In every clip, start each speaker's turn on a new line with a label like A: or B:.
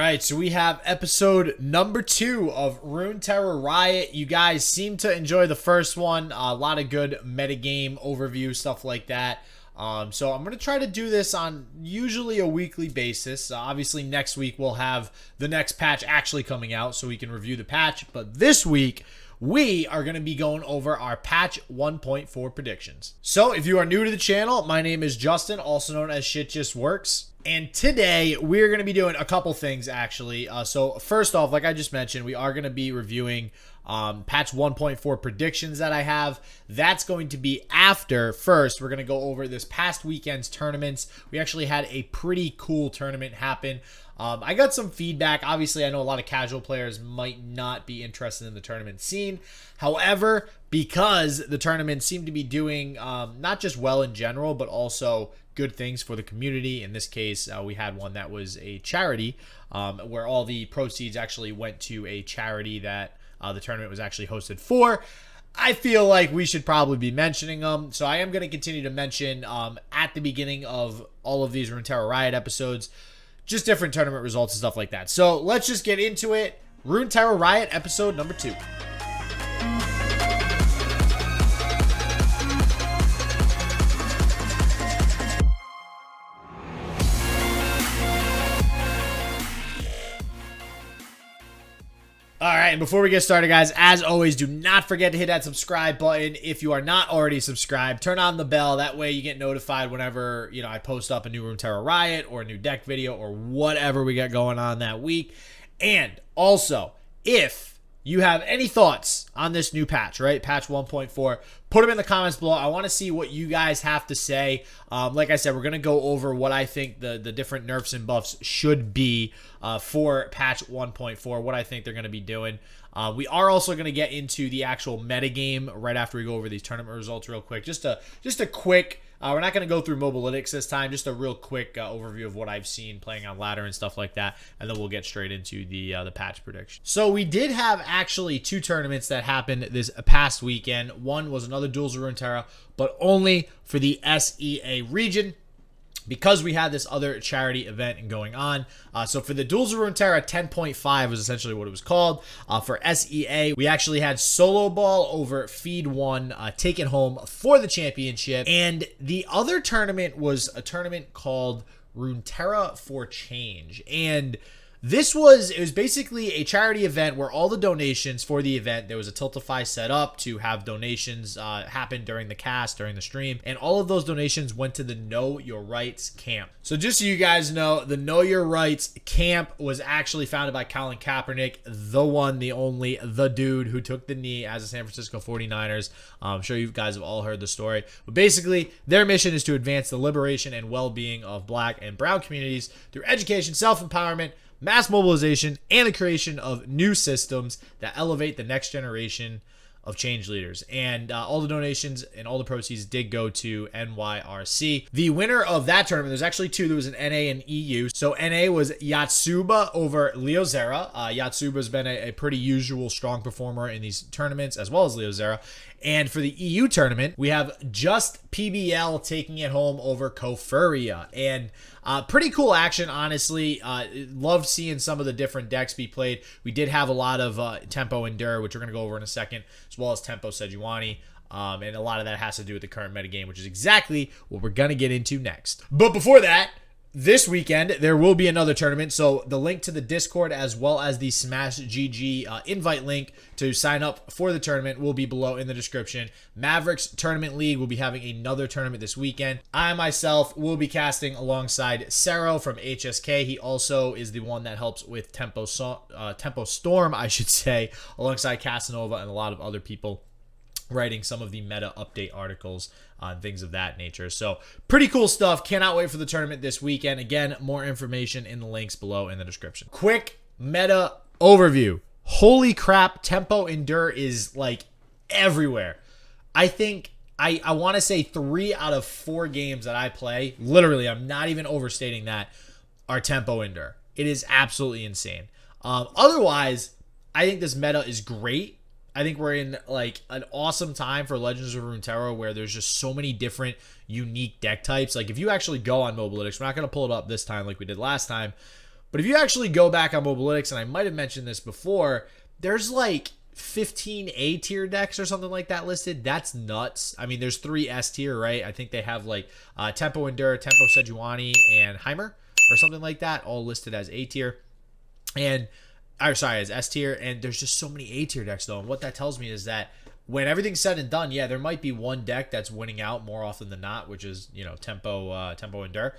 A: right, so we have episode number 2 of RUNETERRA Riot. You guys seem to enjoy the first one. A lot of good metagame overview, stuff like that. So I'm going to try to do this on usually a weekly basis. Obviously, next week we'll have the next patch actually coming out so we can review the patch. But this week, we are going to be going over our patch 1.4 predictions. So if you are new to the channel, my name is Justin, also known as Shit Just Works. And today we're going to be doing a couple things actually. So first off, like I just mentioned, we are going to be reviewing patch 1.4 predictions that I have. That's going to be after. First, we're going to go over this past weekend's tournaments. We actually had a pretty cool tournament happen. I got some feedback. Obviously, I know a lot of casual players might not be interested in the tournament scene. However, because the tournament seemed to be doing not just well in general, but also good things for the community. In this case, we had one that was a charity where all the proceeds actually went to a charity that the tournament was actually hosted for. I feel like we should probably be mentioning them. So I am going to continue to mention at the beginning of all of these RUNETERRA Riot episodes, just different tournament results and stuff like that. So let's just get into it. RUNETERRA Riot episode number 2. All right, and before we get started, guys, as always, do not forget to hit that subscribe button. If you are not already subscribed, turn on the bell. That way you get notified whenever, I post up a new RUNETERRA Riot or a new deck video or whatever we got going on that week. And also, if you have any thoughts on this new patch, right? Patch 1.4, put them in the comments below. I want to see what you guys have to say. Like I said, we're going to go over what I think the different nerfs and buffs should be for patch 1.4, what I think they're going to be doing. We are also going to get into the actual metagame right after we go over these tournament results real quick. Just a quick, we're not going to go through Mobalytics this time, just a real quick overview of what I've seen playing on ladder and stuff like that, and then we'll get straight into the patch prediction. So we did have actually 2 tournaments that happened this past weekend. One was another Duels of RUNETERRA, but only for the SEA region, because we had this other charity event going on. So for the Duels of RUNETERRA, 10.5 was essentially what it was called. For SEA, we actually had Solo Ball over Feed 1 taken home for the championship. And the other tournament was a tournament called RUNETERRA for Change. And it was basically a charity event where all the donations for the event, there was a Tiltify set up to have donations happen during the cast, during the stream, and all of those donations went to the Know Your Rights camp. So just so you guys know, the Know Your Rights camp was actually founded by Colin Kaepernick, the one, the only, the dude who took the knee as the San Francisco 49ers. I'm sure you guys have all heard the story. But basically, their mission is to advance the liberation and well-being of Black and Brown communities through education, self-empowerment, mass mobilization, and the creation of new systems that elevate the next generation of change leaders. And all the donations and all the proceeds did go to NYRC. The winner of that tournament, there's actually 2. There was an NA and EU. So NA was Yatsuba over Leozera. Yatsuba's been a pretty usual strong performer in these tournaments, as well as Leozera. And for the EU tournament, we have just PBL taking it home over Kofuria. And pretty cool action, honestly. Loved seeing some of the different decks be played. We did have a lot of Tempo Endure, which we're going to go over in a second, as well as Tempo Sejuani. And a lot of that has to do with the current metagame, which is exactly what we're going to get into next. But before that, this weekend, there will be another tournament. So the link to the Discord as well as the Smash GG invite link to sign up for the tournament will be below in the description. Mavericks Tournament League will be having another tournament this weekend. I myself will be casting alongside Sero from HSK. He also is the one that helps with Tempo Storm, I should say, alongside Casanova and a lot of other people writing some of the meta update articles on things of that nature. So pretty cool stuff. Cannot wait for the tournament this weekend. Again, more information in the links below in the description. Quick meta overview. Holy crap, Tempo Endure is like everywhere. I think I want to say 3 out of 4 games that I play, literally, I'm not even overstating that, are Tempo Endure. It is absolutely insane. Otherwise, I think this meta is great. I think we're in like an awesome time for Legends of Runeterra where there's just so many different unique deck types. Like if you actually go on Mobalytics, we're not going to pull it up this time like we did last time, But if you actually go back on Mobalytics, and I might have mentioned this before, there's like 15 A tier decks or something like that listed. That's nuts. I mean, there's 3 S tier, right? I think they have like Tempo Endure, Tempo Sejuani, and Heimer or something like that, all listed as A tier. And, or sorry, as S tier. And there's just so many A tier decks though. And what that tells me is that when everything's said and done, yeah, there might be one deck that's winning out more often than not, which is, you know, Tempo Endure.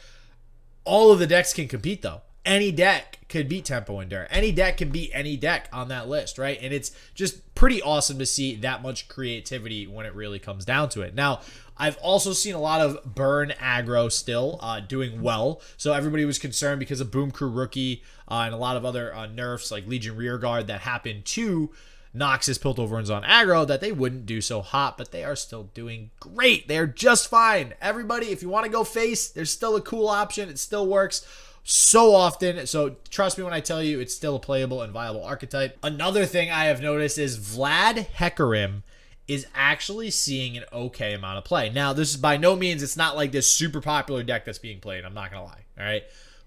A: All of the decks can compete though. Any deck could beat Tempo Endure. Any deck can beat any deck on that list, right? And it's just pretty awesome to see that much creativity when it really comes down to it. Now, I've also seen a lot of burn aggro still doing well. So everybody was concerned because of Boom Crew Rookie and a lot of other nerfs like Legion Rearguard that happened to Noxus Piltover's on aggro that they wouldn't do so hot, but they are still doing great. They're just fine. Everybody, if you want to go face, there's still a cool option. It still works so often. So trust me when I tell you it's still a playable and viable archetype. Another thing I have noticed is Vlad Hecarim is actually seeing an okay amount of play. Now, this is by no means, it's not like this super popular deck that's being played. I'm not going to lie. All right.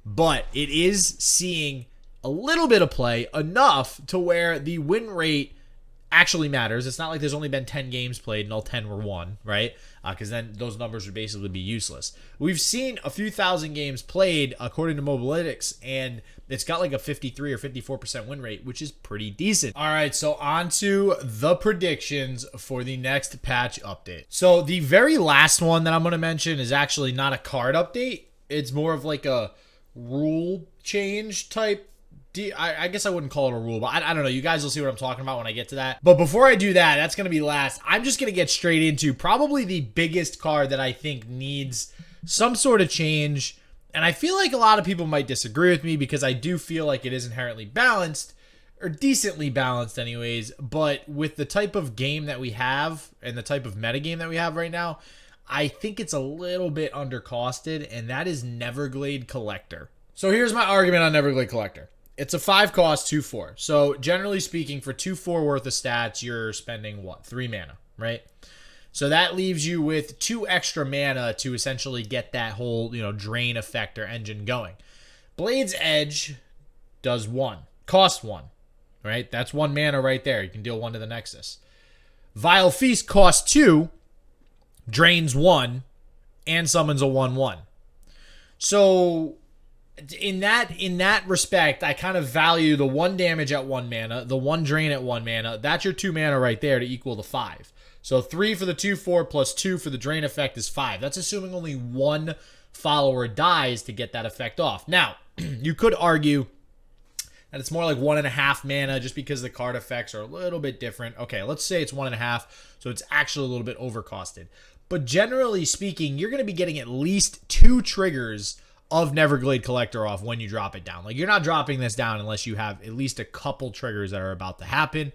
A: But it is seeing a little bit of play, enough to where the win rate actually matters. It's not like there's only been 10 games played and all 10 were won, right? Because then those numbers would basically be useless. We've seen a few thousand games played according to Mobalytics, and it's got like a 53 or 54% win rate, which is pretty decent. All right, so on to the predictions for the next patch update. So the very last one that I'm going to mention is actually not a card update. It's more of like a rule change type. I guess I wouldn't call it a rule, but I don't know. You guys will see what I'm talking about when I get to that. But before I do that, that's going to be last. I'm just going to get straight into probably the biggest card that I think needs some sort of change. And I feel like a lot of people might disagree with me because I do feel like it is inherently balanced, or decently balanced anyways. But with the type of game that we have and the type of metagame that we have right now, I think it's a little bit undercosted, and that is Neverglade Collector. So here's my argument on Neverglade Collector. It's a 5 cost, 2/4. So generally speaking, for 2/4 worth of stats, you're spending what? 3 mana, right? So that leaves you with 2 extra mana to essentially get that whole, you know, drain effect or engine going. Blade's Edge does 1. Cost 1, right? That's 1 mana right there. You can deal 1 to the Nexus. Vile Feast costs 2, drains 1, and summons a 1/1. So in that respect, I kind of value the 1 damage at 1 mana, the 1 drain at 1 mana. That's your 2 mana right there to equal the 5. So 3 for the 2/4 plus 2 for the drain effect is 5. That's assuming only 1 follower dies to get that effect off. Now, you could argue that it's more like 1.5 mana just because the card effects are a little bit different. Okay, let's say it's 1.5, so it's actually a little bit overcosted. But generally speaking, you're going to be getting at least 2 triggers of Neverglade Collector off when you drop it down. Like, you're not dropping this down unless you have at least a couple triggers that are about to happen,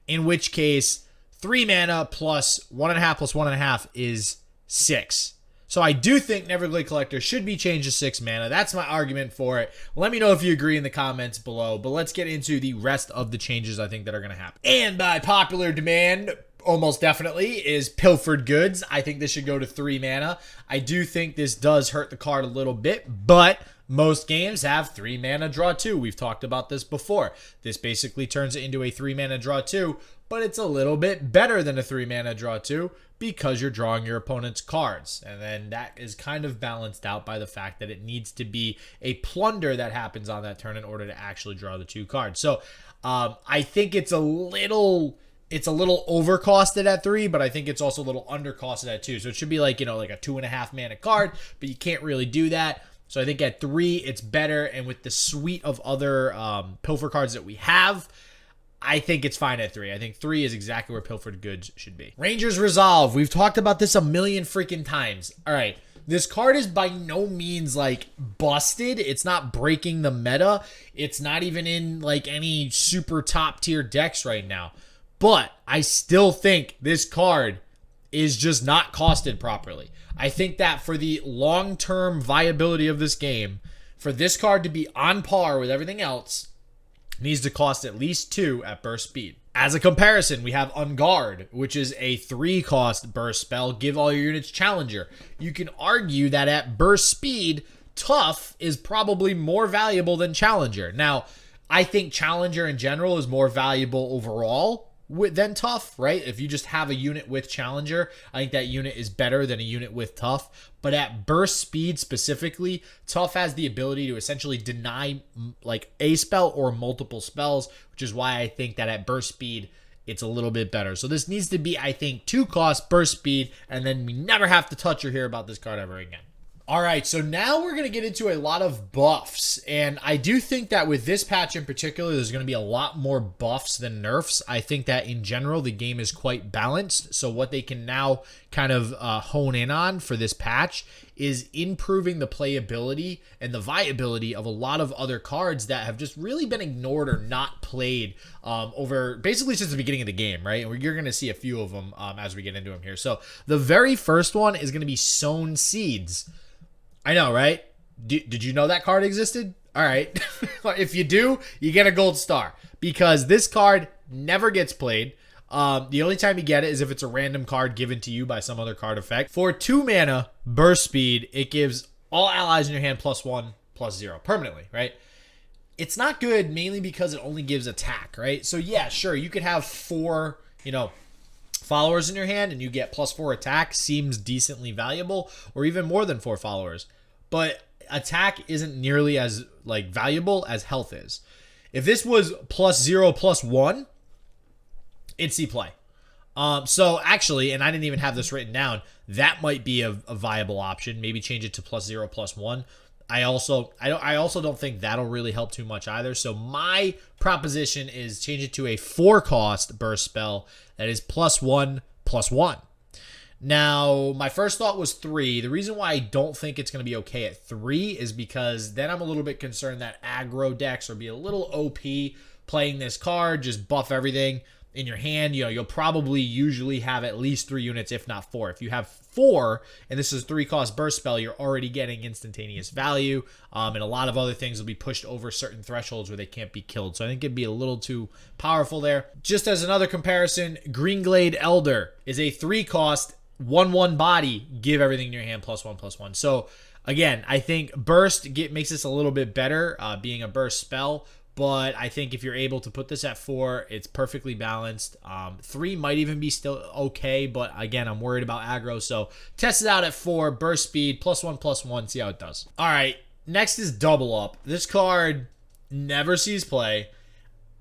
A: in which case 3 mana plus 1.5 plus 1.5 is 6. So I do think Neverglade Collector should be changed to 6 mana. That's my argument for it. Let me know if you agree in the comments below, but let's get into the rest of the changes I think that are going to happen. And by popular demand, almost definitely, is Pilfered Goods. I think this should go to 3 mana. I do think this does hurt the card a little bit, but most games have 3 mana draw 2. We've talked about this before. This basically turns it into a 3 mana draw 2, but it's a little bit better than a 3 mana draw 2 because you're drawing your opponent's cards. And then that is kind of balanced out by the fact that it needs to be a plunder that happens on that turn in order to actually draw the 2 cards. So I think it's a little overcosted at 3, but I think it's also a little undercosted at 2. So it should be like, you know, like a 2.5 mana card, but you can't really do that. So I think at 3, it's better. And with the suite of other Pilfer cards that we have, I think it's fine at 3. I think 3 is exactly where Pilfered Goods should be. Ranger's Resolve. We've talked about this a million freaking times. All right. This card is by no means like busted. It's not breaking the meta. It's not even in like any super top tier decks right now. But I still think this card is just not costed properly. I think that for the long-term viability of this game, for this card to be on par with everything else, it needs to cost at least 2 at burst speed. As a comparison, we have Unguard, which is a 3-cost burst spell. Give all your units Challenger. You can argue that at burst speed, Tough is probably more valuable than Challenger. Now, I think Challenger in general is more valuable overall than Tough, right? If you just have a unit with Challenger, I think that unit is better than a unit with Tough. But at burst speed specifically, Tough has the ability to essentially deny like a spell or multiple spells, which is why I think that at burst speed, it's a little bit better. So this needs to be, I think, 2 cost, burst speed, and then we never have to touch or hear about this card ever again. All right, so now we're going to get into a lot of buffs, and I do think that with this patch in particular, there's going to be a lot more buffs than nerfs. I think that in general, the game is quite balanced, so what they can now kind of hone in on for this patch is improving the playability and the viability of a lot of other cards that have just really been ignored or not played over basically since the beginning of the game, right? And you're going to see a few of them as we get into them here. So the very first one is going to be Sown Seeds. I know, right? Did you know that card existed? All right. If you do, you get a gold star because this card never gets played. The only time you get it is if it's a random card given to you by some other card effect. For 2 mana, burst speed, it gives all allies in your hand +1/+0 permanently, right? It's not good mainly because it only gives attack, right? So yeah, sure, you could have 4, followers in your hand and you get +4 attack, seems decently valuable, or even more than 4 followers. But attack isn't nearly as valuable as health is. If this was +0/+1, it'd see play. So actually, and I didn't even have this written down, that might be a viable option. Maybe change it to +0/+1. I also don't think that'll really help too much either. So my proposition is change it to a 4-cost burst spell that is +1/+1. Now, my first thought was 3. The reason why I don't think it's going to be okay at 3 is because then I'm a little bit concerned that aggro decks will be a little OP playing this card, just buff everything in your hand. You'll probably usually have at least 3 units, if not 4. If you have 4, and this is 3-cost burst spell, you're already getting instantaneous value, and a lot of other things will be pushed over certain thresholds where they can't be killed. So I think it'd be a little too powerful there. Just as another comparison, Greenglade Elder is a 3-cost 1/1 body, give everything in your hand +1/+1. So again, I think burst makes this a little bit better, being a burst spell. But I think if you're able to put this at 4, it's perfectly balanced. 3 might even be still okay, but again, I'm worried about aggro. So test it out at 4, burst speed, +1/+1, see how it does. All right, next is Double Up. This card never sees play.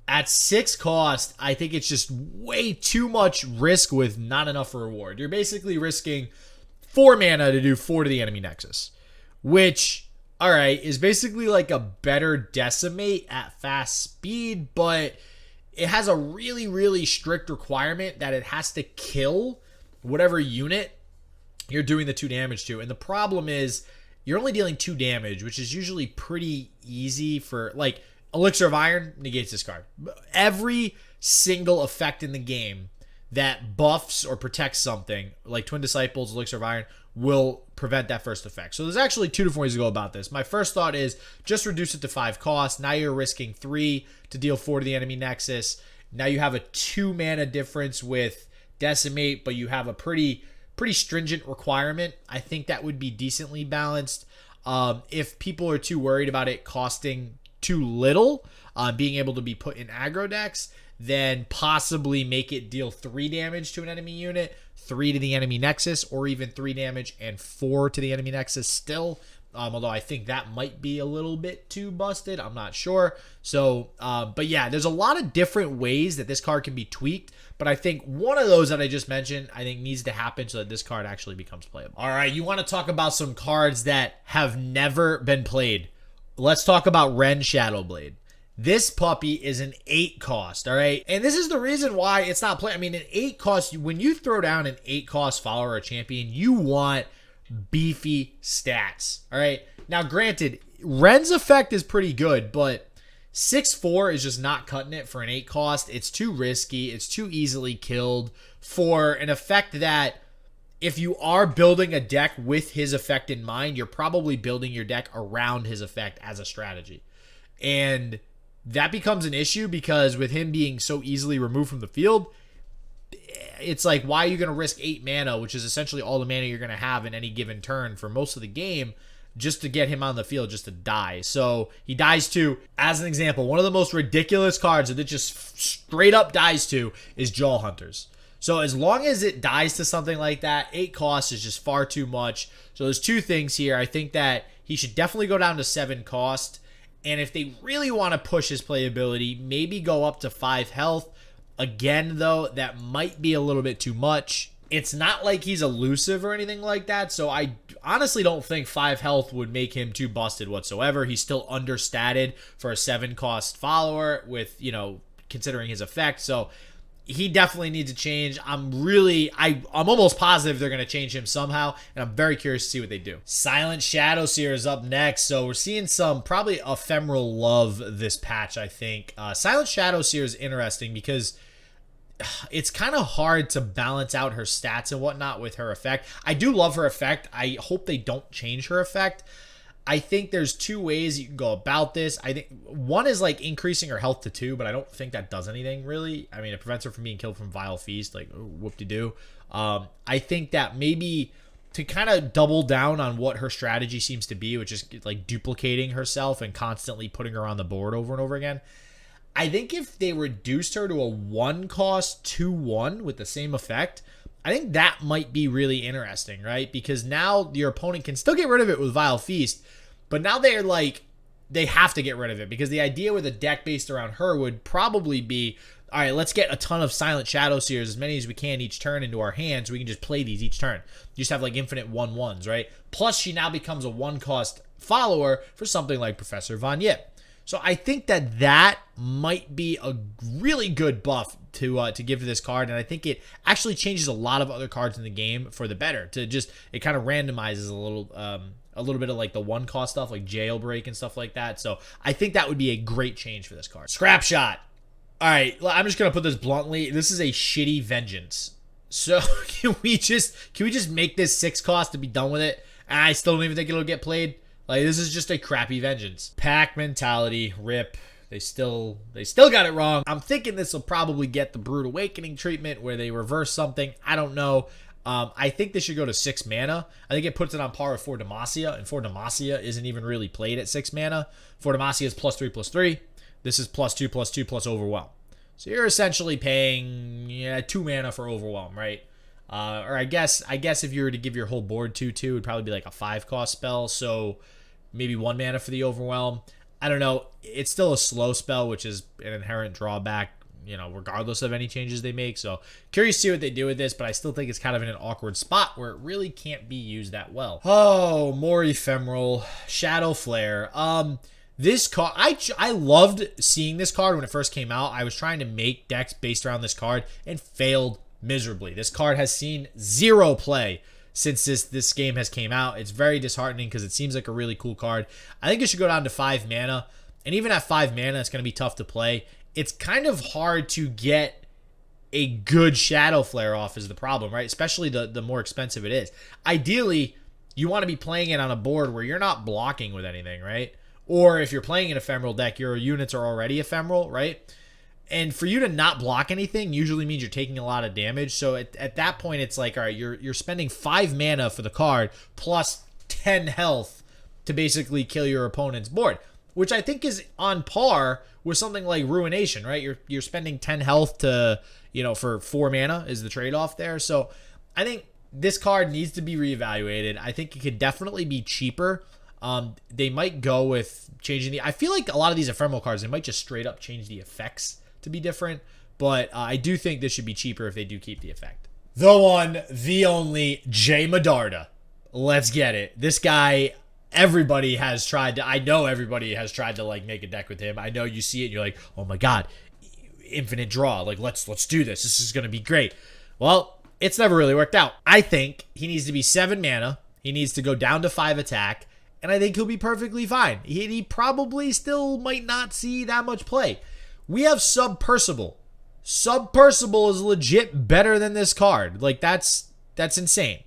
A: At 6 cost, I think it's just way too much risk with not enough reward. You're basically risking 4 mana to do 4 to the enemy nexus, which, all right, is basically like a better Decimate at fast speed, but it has a really, really strict requirement that it has to kill whatever unit you're doing the 2 damage to. And the problem is you're only dealing 2 damage, which is usually pretty easy for, Elixir of Iron negates this card. Every single effect in the game that buffs or protects something, like Twin Disciples, Elixir of Iron, will prevent that first effect. So there's actually 2 different ways to go about this. My first thought is just reduce it to 5 cost. Now you're risking 3 to deal 4 to the enemy nexus. Now you have a 2 mana difference with Decimate, but you have a pretty stringent requirement. I think that would be decently balanced. If people are too worried about it costing too little, being able to be put in aggro decks, then possibly make it deal 3 damage to an enemy unit, 3 to the enemy nexus, or even 3 damage and 4 to the enemy nexus still. Although I think that might be a little bit too busted. I'm not sure. So, but yeah, there's a lot of different ways that this card can be tweaked. But I think one of those that I just mentioned, I think needs to happen so that this card actually becomes playable. All right, you want to talk about some cards that have never been played. Let's talk about Ren Shadowblade. This puppy is an 8 cost, all right? And this is the reason why it's not playing. I mean, an 8 cost, when you throw down an 8 cost follower or champion, you want beefy stats, all right? Now, granted, Ren's effect is pretty good, but 6/4 is just not cutting it for an 8 cost. It's too risky. It's too easily killed for an effect that, if you are building a deck with his effect in mind, you're probably building your deck around his effect as a strategy. And that becomes an issue because with him being so easily removed from the field, it's like, why are you going to risk 8 mana, which is essentially all the mana you're going to have in any given turn for most of the game, just to get him on the field, just to die. So he dies to, as an example, one of the most ridiculous cards that it just straight up dies to is Jaw Hunters. So as long as it dies to something like that, 8 costs is just far too much. So there's 2 things here. I think that he should definitely go down to 7 cost. And if they really want to push his playability, maybe go up to 5 health. Again, though, that might be a little bit too much. It's not like he's elusive or anything like that, so I honestly don't think 5 health would make him too busted whatsoever. He's still understated for a 7 cost follower with, you know, considering his effect, so he definitely needs to change. I'm almost positive they're going to change him somehow, and I'm very curious to see what they do. Silent Shadow Seer is up next, so we're seeing some probably ephemeral love this patch, I think. Silent Shadow Seer is interesting because it's kind of hard to balance out her stats and whatnot with her effect. I do love her effect. I hope they don't change her effect. I think there's 2 ways you can go about this. I think one is like increasing her health to 2, but I don't think that does anything really. I mean, it prevents her from being killed from Vile Feast, like whoop-de-doo. I think that maybe to kind of double down on what her strategy seems to be, which is like duplicating herself and constantly putting her on the board over and over again. I think if they reduced her to a 1 cost 2/1 with the same effect, I think that might be really interesting, right? Because now your opponent can still get rid of it with Vile Feast, but now they're like, they have to get rid of it because the idea with a deck based around her would probably be, all right, let's get a ton of Silent Shadow Seers, as many as we can each turn, into our hands. We can just play these each turn. You just have like infinite 1/1s, right? Plus she now becomes a 1 cost follower for something like Professor Von Yip. So I think that might be a really good buff to give to this card, and I think it actually changes a lot of other cards in the game for the better. It kind of randomizes a little bit of like the 1 cost stuff, like Jailbreak and stuff like that. So I think that would be a great change for this card. Scrapshot. All right, I'm just gonna put this bluntly. This is a shitty vengeance. So can we just make this 6 cost to be done with it? I still don't even think it'll get played. Like, this is just a crappy vengeance. Pack mentality, rip. They still got it wrong. I'm thinking this will probably get the Brood Awakening treatment where they reverse something. I don't know. I think this should go to 6 mana. I think it puts it on par with For Demacia, and For Demacia isn't even really played at 6 mana. For Demacia is +3/+3. This is +2/+2 plus Overwhelm. So you're essentially paying 2 mana for Overwhelm, right? Or I guess if you were to give your whole board 2/2, it would probably be like a 5 cost spell. So maybe 1 mana for the Overwhelm. I don't know. It's still a slow spell, which is an inherent drawback, you know, regardless of any changes they make. So curious to see what they do with this, but I still think it's kind of in an awkward spot where it really can't be used that well. Oh, more ephemeral. Shadow Flare. This card, I loved seeing this card when it first came out. I was trying to make decks based around this card and failed miserably. This card has seen 0 play since this game has came out. It's very disheartening because it seems like a really cool card. I think it should go down to 5 mana. And even at 5 mana, it's going to be tough to play. It's kind of hard to get a good Shadow Flare off is the problem, right? Especially the more expensive it is. Ideally, you want to be playing it on a board where you're not blocking with anything, right? Or if you're playing an ephemeral deck, your units are already ephemeral, right? And for you to not block anything usually means you're taking a lot of damage. So at that point, it's like, all right, you're spending 5 mana for the card plus 10 health to basically kill your opponent's board, which I think is on par with something like Ruination, right? You're spending 10 health to, for 4 mana is the trade-off there. So I think this card needs to be reevaluated. I think it could definitely be cheaper. They might go with changing I feel like a lot of these ephemeral cards, they might just straight up change the effects to be different, but I do think this should be cheaper if they do keep the effect. The one, the only, Jayma Darda. Let's get it. This guy, everybody has tried to, I know everybody has tried to like make a deck with him. I know you see it and you're like, oh my god, infinite draw. Like let's do this. This is gonna be great. Well, it's never really worked out. I think he needs to be 7 mana. He needs to go down to 5 attack, and I think he'll be perfectly fine. He probably still might not see that much play. We have Sub Percival. Sub Percival is legit better than this card. Like, that's insane.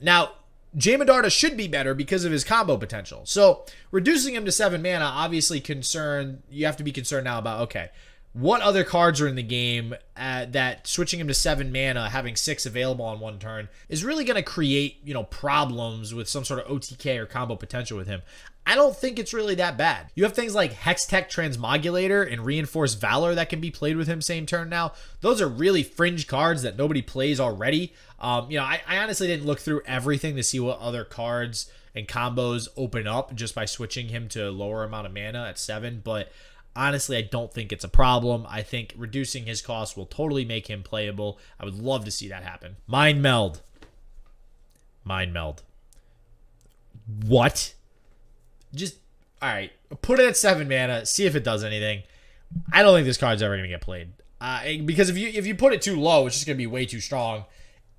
A: Now, Jayma Darda should be better because of his combo potential. So, reducing him to 7 mana, obviously you have to be concerned now about, okay, what other cards are in the game that switching him to 7 mana, having 6 available on one turn, is really going to create, you know, problems with some sort of OTK or combo potential with him. I don't think it's really that bad. You have things like Hextech Transmogulator and Reinforced Valor that can be played with him same turn now. Those are really fringe cards that nobody plays already. You know, I honestly didn't look through everything to see what other cards and combos open up just by switching him to a lower amount of mana at 7, but honestly, I don't think it's a problem. I think reducing his cost will totally make him playable. I would love to see that happen. Mind Meld. Mind Meld. What? Just, all right, put it at 7 mana, see if it does anything. I don't think this card's ever going to get played. Because if you put it too low, it's just going to be way too strong.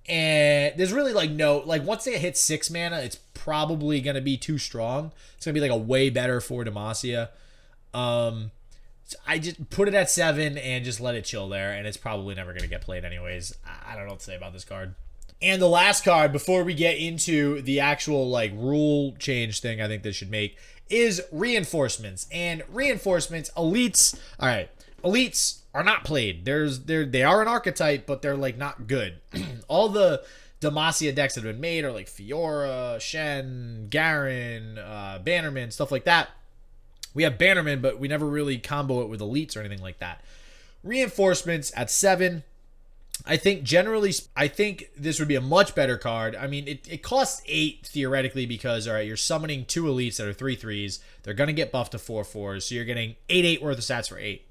A: And there's really like no, like once they hit 6 mana, it's probably going to be too strong. It's going to be like a way better for Demacia. I just put it at 7 and just let it chill there, and it's probably never going to get played anyways. I don't know what to say about this card. And the last card, before we get into the actual like rule change thing I think this should make, is Reinforcements. And Reinforcements, Elites, all right, Elites are not played. They are an archetype, but they're like not good. All the Demacia decks that have been made are like Fiora, Shen, Garen, Bannerman, stuff like that. We have Bannerman, but we never really combo it with Elites or anything like that. Reinforcements at 7. I think this would be a much better card. I mean, it costs 8 theoretically because, all right, you're summoning 2 Elites that are 3/3s. They're going to get buffed to 4/4s, so you're getting 8/8 worth of stats for 8.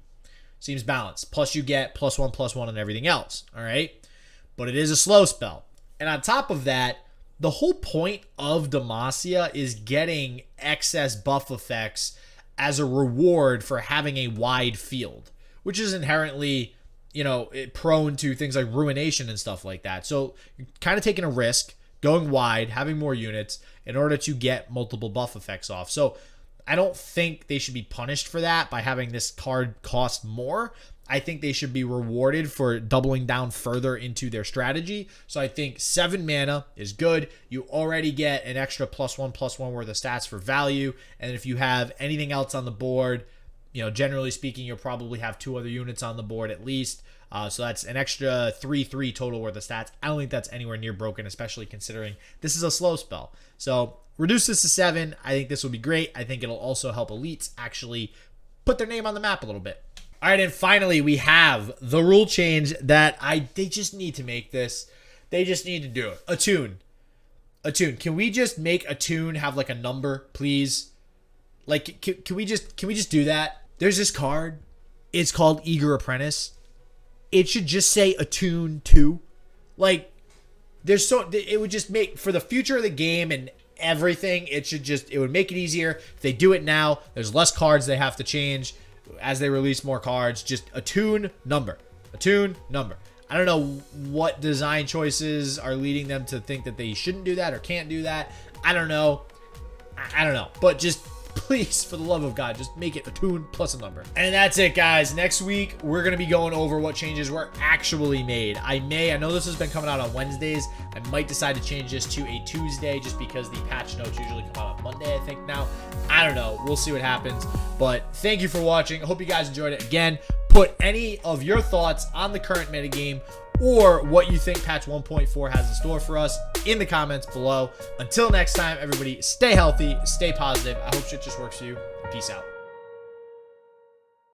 A: Seems balanced. Plus you get +1/+1 and everything else, all right? But it is a slow spell. And on top of that, the whole point of Demacia is getting excess buff effects as a reward for having a wide field, which is inherently, you know, prone to things like ruination and stuff like that. So you're kind of taking a risk, going wide, having more units in order to get multiple buff effects off. So I don't think they should be punished for that by having this card cost more. I think they should be rewarded for doubling down further into their strategy. So I think 7 mana is good. You already get an extra +1/+1 worth of stats for value. And if you have anything else on the board, you know, generally speaking, you'll probably have 2 other units on the board at least. So that's an extra 3/3 total worth of stats. I don't think that's anywhere near broken, especially considering this is a slow spell. So reduce this to 7. I think this will be great. I think it'll also help Elites actually put their name on the map a little bit. All right, and finally, we have the rule change that they just need to make this. They just need to do it. Attune. Can we just make Attune have like a number, please? Like, can we just do that? There's this card. It's called Eager Apprentice. It should just say Attune 2. Like, it would just make, for the future of the game and everything, it would make it easier. If they do it now, there's less cards they have to change as they release more cards. Just Attune number. Attune number. I don't know what design choices are leading them to think that they shouldn't do that or can't do that. I don't know. But just please, for the love of God, just make it Attune plus a number. And that's it, guys. Next week, we're going to be going over what changes were actually made. I know this has been coming out on Wednesdays. I might decide to change this to a Tuesday just because the patch notes usually come out on Monday, I think now. I don't know. We'll see what happens. But thank you for watching. I hope you guys enjoyed it. Again, put any of your thoughts on the current metagame or what you think patch 1.4 has in store for us in the comments below. Until next time, everybody, stay healthy, stay positive. I hope shit just works for you. Peace out.